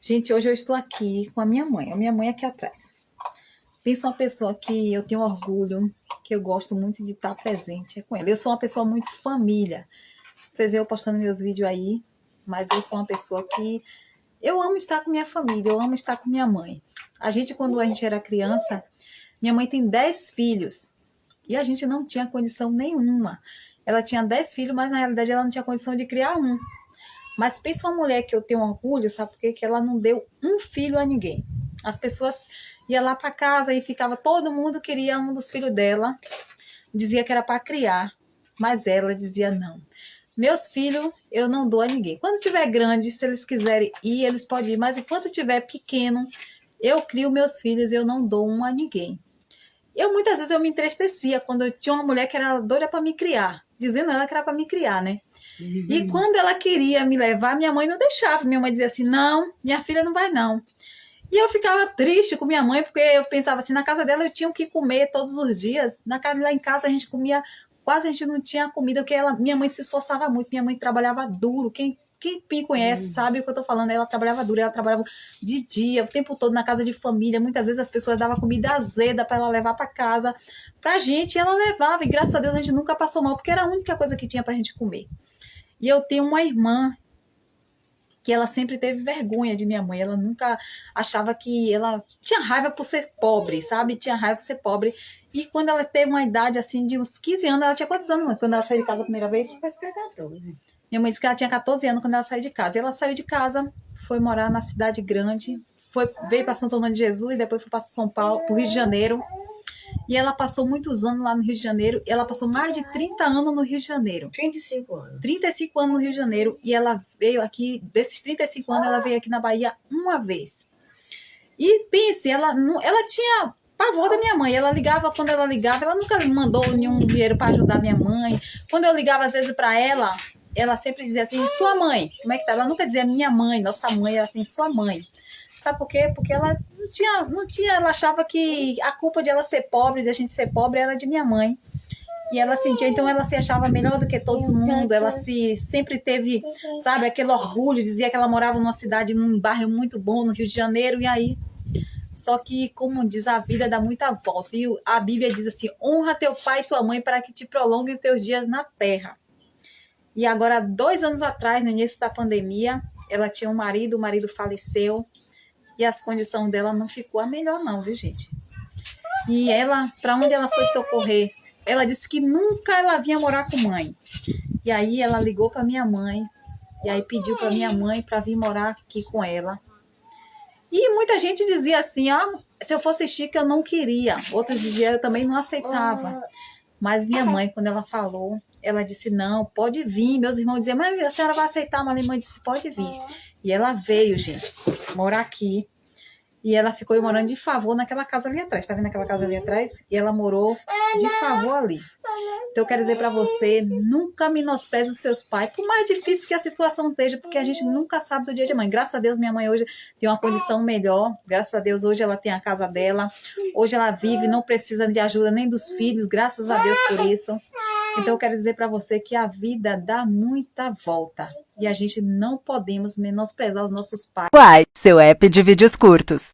Gente, hoje eu estou aqui com a minha mãe aqui atrás. Pensa uma pessoa que eu tenho orgulho, que eu gosto muito de estar presente é com ela. Eu sou uma pessoa muito família. Vocês veem eu postando meus vídeos aí, mas eu sou uma pessoa que eu amo estar com minha família, eu amo estar com minha mãe. Quando a gente era criança, minha mãe tem 10 filhos e a gente não tinha condição nenhuma. Ela tinha 10 filhos, mas na realidade ela não tinha condição de criar um. Mas pensa uma mulher que eu tenho orgulho, sabe por quê? Que ela não deu um filho a ninguém. As pessoas iam lá para casa e ficava, todo mundo queria um dos filhos dela, dizia que era para criar, mas ela dizia não. Meus filhos eu não dou a ninguém. Quando tiver grande, se eles quiserem ir, eles podem ir, mas enquanto tiver pequeno, eu crio meus filhos, eu não dou um a ninguém. Muitas vezes eu me entristecia quando eu tinha uma mulher que era doida para me criar, dizendo ela que era para me criar, né? E quando ela queria me levar, minha mãe não deixava. Minha mãe dizia assim, não, minha filha não vai não. E eu ficava triste com minha mãe, porque eu pensava assim, na casa dela eu tinha o que comer todos os dias. Lá em casa a gente comia, quase a gente não tinha comida, porque minha mãe se esforçava muito, minha mãe trabalhava duro. Quem me conhece sabe o que eu tô falando. Ela trabalhava duro, ela trabalhava de dia, o tempo todo na casa de família. Muitas vezes as pessoas davam comida azeda para ela levar para casa pra gente, e ela levava. E graças a Deus a gente nunca passou mal, porque era a única coisa que tinha pra gente comer. E eu tenho uma irmã que ela sempre teve vergonha de minha mãe. Ela nunca achava que... Ela tinha raiva por ser pobre, sabe? Tinha raiva por ser pobre. E quando ela teve uma idade, assim, de uns 15 anos... Ela tinha quantos anos, mãe, quando ela saiu de casa a primeira vez? Parece que é 14. Minha mãe disse que ela tinha 14 anos quando ela saiu de casa. E ela saiu de casa, foi morar na cidade grande, veio para Santo Antônio de Jesus, e depois foi para São Paulo, para o Rio de Janeiro. E ela passou muitos anos lá no Rio de Janeiro. Ela passou mais de 30 anos no Rio de Janeiro. 35 anos. 35 anos no Rio de Janeiro. E ela veio aqui, desses 35 anos, ela veio aqui na Bahia uma vez. E pense, ela tinha pavor da minha mãe. Ela ligava, quando ela ligava, ela nunca mandou nenhum dinheiro para ajudar minha mãe. Quando eu ligava, às vezes, para ela sempre dizia assim, sua mãe, como é que tá? Ela nunca dizia minha mãe, nossa mãe, era assim, sua mãe. Sabe por quê? Porque ela não tinha, ela achava que a culpa de ela ser pobre, de a gente ser pobre, era de minha mãe. E ela sentia, então ela se achava melhor do que todo mundo, ela sempre teve, sabe, aquele orgulho, dizia que ela morava numa cidade, num bairro muito bom no Rio de Janeiro, e aí, só que, como diz, a vida dá muita volta, e a Bíblia diz assim, honra teu pai e tua mãe para que te prolongue os teus dias na terra. E agora, 2 anos atrás, no início da pandemia, ela tinha um marido, o marido faleceu, e as condições dela não ficou a melhor não, viu, gente? E ela, para onde ela foi socorrer? Ela disse que nunca ela vinha morar com mãe. E aí ela ligou para minha mãe, e aí pediu para minha mãe para vir morar aqui com ela. E muita gente dizia assim, se eu fosse chique eu não queria. Outros diziam, eu também não aceitava. Mas minha mãe, quando ela falou, ela disse, não, pode vir. Meus irmãos diziam, mas a senhora vai aceitar? Mas a minha mãe disse, pode vir. E ela veio, gente, morar aqui. E ela ficou morando de favor naquela casa ali atrás. Tá vendo aquela casa ali atrás? E ela morou de favor ali. Então eu quero dizer para você, nunca menospreze os seus pais, por mais difícil que a situação esteja, porque a gente nunca sabe do dia de amanhã. Graças a Deus, minha mãe hoje tem uma condição melhor. Graças a Deus, hoje ela tem a casa dela. Hoje ela vive, não precisa de ajuda nem dos filhos. Graças a Deus por isso. Então eu quero dizer para você que a vida dá muita volta. E a gente não podemos menosprezar os nossos pais. Uai, seu app de vídeos curtos.